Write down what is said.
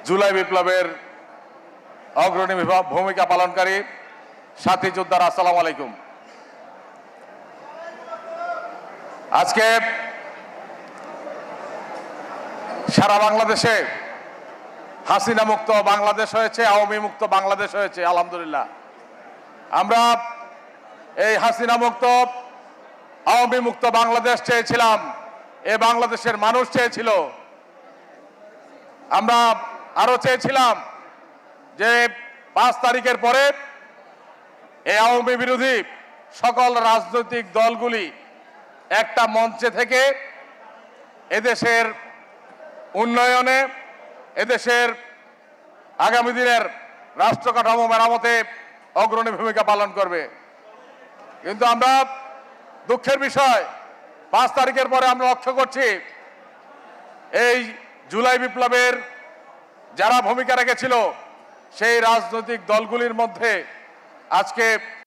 জুলাই বিপ্লবের অগ্রণী ভূমিকা পালনকারী সাথী যোদ্ধারা, আসসালামু আলাইকুম। আজকে সারা বাংলাদেশে হাসিনা মুক্ত বাংলাদেশ হয়েছে, আওয়ামী মুক্ত বাংলাদেশ হয়েছে, আলহামদুলিল্লাহ। আমরা এই হাসিনা মুক্ত আওয়ামী মুক্ত বাংলাদেশ চেয়েছিলাম, এ বাংলাদেশের মানুষ চেয়েছিল। আমরা আরো চেয়েছিলাম যে 5 তারিখের পরে এই আওয়ামী বিরোধী সকল রাজনৈতিক দলগুলি একটা মঞ্চে থেকে এদেশের উন্নয়নে, এদেশের আগামী দিনের রাষ্ট্র কাঠামো মেরামতে অগ্রণী ভূমিকা পালন করবে। কিন্তু আমরা দুঃখের বিষয়, 5 তারিখের পরে আমরা লক্ষ্য করছি এই জুলাই বিপ্লবের যারা ভূমিকা রেখেছিল সেই রাজনৈতিক দলগুলির মধ্যে আজকে